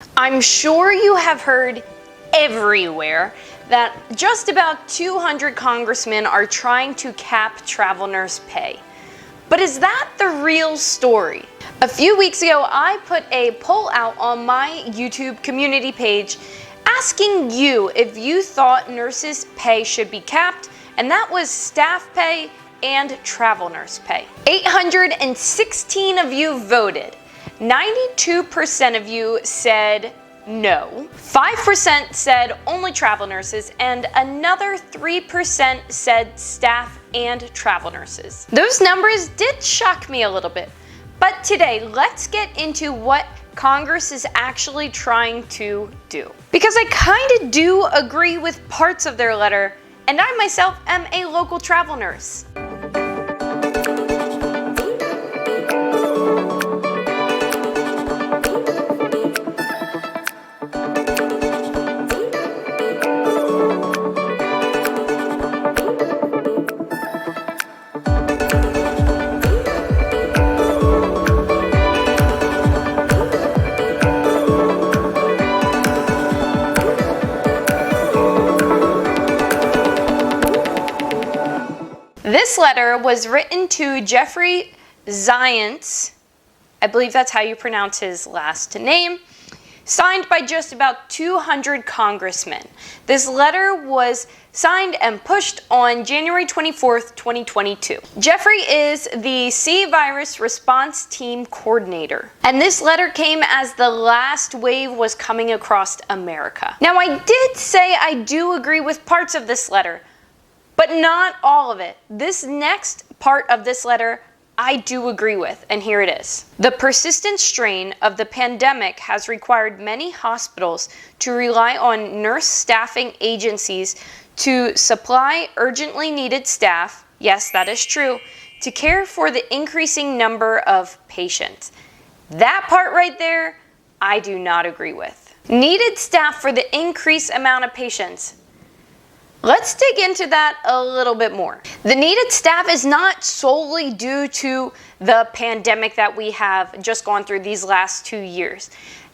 I'm sure you have heard everywhere that just about 200 congressmen are trying to cap travel nurse pay. But is that the real story? A few weeks ago, I put a poll out on my YouTube community page asking you if you thought nurses' pay should be capped, and that was staff pay and travel nurse pay. 816 of you voted. 92% of you said no. 5% said only travel nurses, and another 3% said staff and travel nurses. Those numbers did shock me a little bit, but today let's get into what Congress is actually trying to do. Because I kind of do agree with parts of their letter, and I myself am a local travel nurse. This letter was written to Jeffery Zientz, I believe that's how you pronounce his last name, signed by just about 200 congressmen. This letter was signed and pushed on January 24th, 2022. Jeffery is the C Virus Response Team Coordinator, and this letter came as the last wave was coming across America. Now, I did say I do agree with parts of this letter, but not all of it. This next part of this letter I do agree with, and here it is. The persistent strain of the pandemic has required many hospitals to rely on nurse staffing agencies to supply urgently needed staff, yes, that is true, to care for the increasing number of patients. That part right there, I do not agree with. Needed staff for the increased amount of patients. Let's dig into that a little bit more. The needed staff is not solely due to the pandemic that we have just gone through these last 2 years.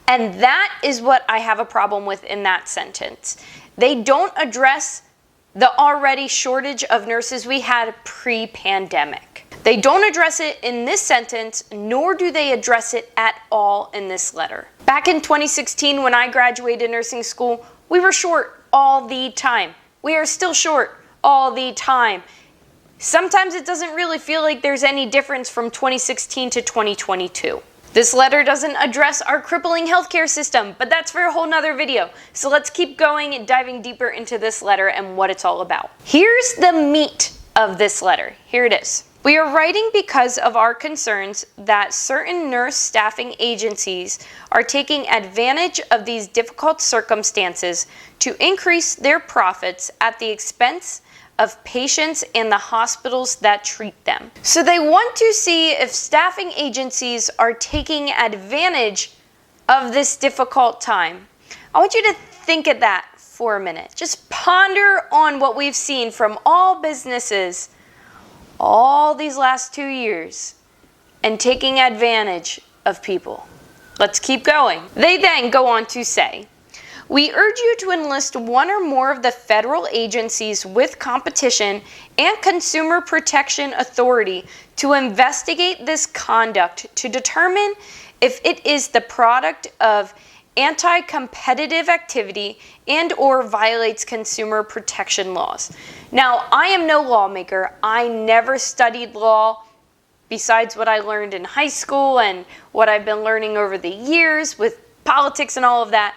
And that is what I have a problem with in that sentence. They don't address the already shortage of nurses we had pre-pandemic. They don't address it in this sentence, nor do they address it at all in this letter. Back in 2016, when I graduated nursing school, we were short all the time. We are still short all the time. Sometimes it doesn't really feel like there's any difference from 2016 to 2022. This letter doesn't address our crippling healthcare system, but that's for a whole nother video. So let's keep going and diving deeper into this letter and what it's all about. Here's the meat of this letter. Here it is. We are writing because of our concerns that certain nurse staffing agencies are taking advantage of these difficult circumstances to increase their profits at the expense of patients and the hospitals that treat them. So they want to see if staffing agencies are taking advantage of this difficult time. I want you to think of that for a minute. Just ponder on what we've seen from all businesses all these last 2 years and taking advantage of people. Let's keep going. They then go on to say, we urge you to enlist one or more of the federal agencies with competition and consumer protection authority to investigate this conduct to determine if it is the product of anti-competitive activity and or violates consumer protection laws. Now, I am no lawmaker. I never studied law besides what I learned in high school and what I've been learning over the years with politics and all of that.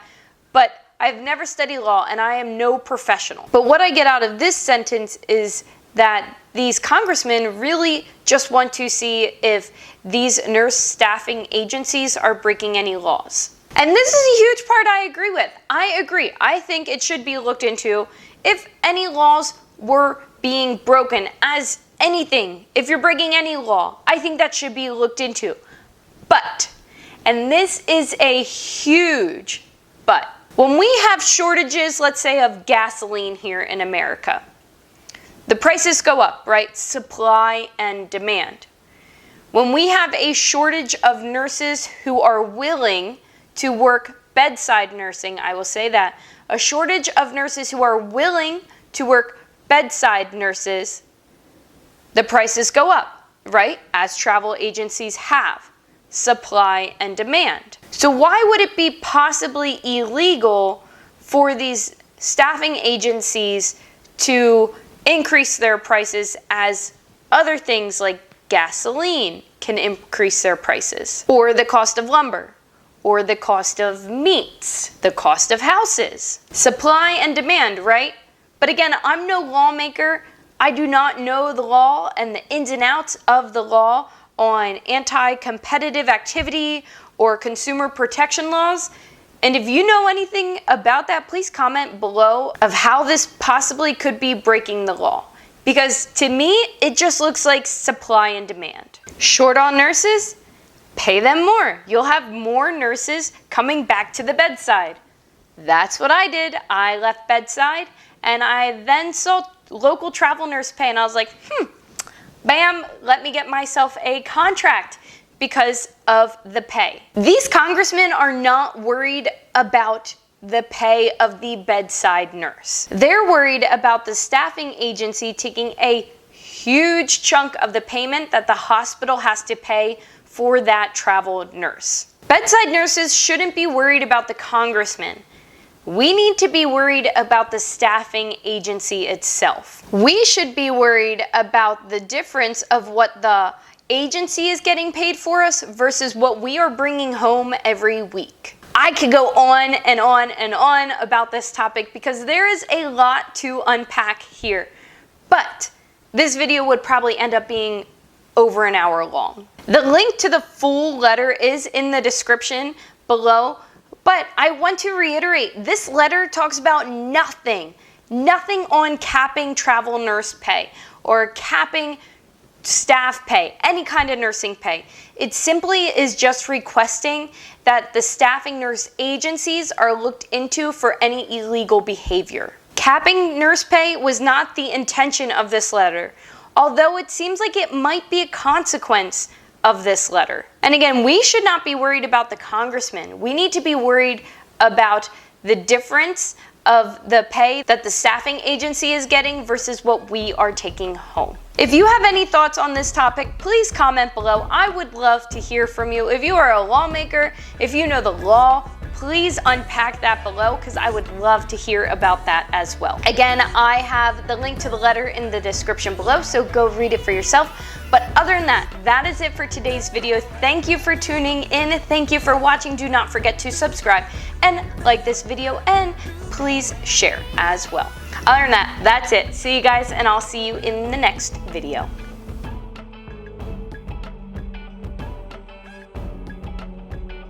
But I've never studied law and I am no professional. But what I get out of this sentence is that these congressmen really just want to see if these nurse staffing agencies are breaking any laws. And this is a huge part I agree with. I agree. I think it should be looked into if any laws were being broken, as anything. If you're breaking any law, I think that should be looked into. But, and this is a huge but, when we have shortages, let's say, of gasoline here in America, the prices go up, right? Supply and demand. When we have a shortage of nurses who are willing to work bedside nursing, I will say that, a shortage of nurses who are willing to work bedside nurses, the prices go up, right? As travel agencies have. Supply and demand. So why would it be possibly illegal for these staffing agencies to increase their prices as other things like gasoline can increase their prices, or the cost of lumber, or the cost of meats, the cost of houses? Supply and demand, right? But again, I'm no lawmaker. I do not know the law and the ins and outs of the law on anti-competitive activity or consumer protection laws. And if you know anything about that, please comment below of how this possibly could be breaking the law. Because to me, it just looks like supply and demand. Short on nurses? Pay them more. You'll have more nurses coming back to the bedside. That's what I did. I left bedside and I then saw local travel nurse pay and I was like, bam, let me get myself a contract because of the pay. These congressmen are not worried about the pay of the bedside nurse. They're worried about the staffing agency taking a huge chunk of the payment that the hospital has to pay for that travel nurse. Bedside nurses shouldn't be worried about the congressman. We need to be worried about the staffing agency itself. We should be worried about the difference of what the agency is getting paid for us versus what we are bringing home every week. I could go on and on and on about this topic because there is a lot to unpack here, but this video would probably end up being over an hour long. The link to the full letter is in the description below, but I want to reiterate, this letter talks about nothing on capping travel nurse pay or capping staff pay, any kind of nursing pay. It simply is just requesting that the staffing nurse agencies are looked into for any illegal behavior. Capping nurse pay was not the intention of this letter, although it seems like it might be a consequence of this letter. And again, we should not be worried about the congressman. We need to be worried about the difference of the pay that the staffing agency is getting versus what we are taking home. If you have any thoughts on this topic, please comment below. I would love to hear from you. If you are a lawmaker, if you know the law, please unpack that below because I would love to hear about that as well. Again, I have the link to the letter in the description below, so go read it for yourself. But other than that, that is it for today's video. Thank you for tuning in. Thank you for watching. Do not forget to subscribe and like this video, and please share as well. Other than that, that's it. See you guys, and I'll see you in the next video.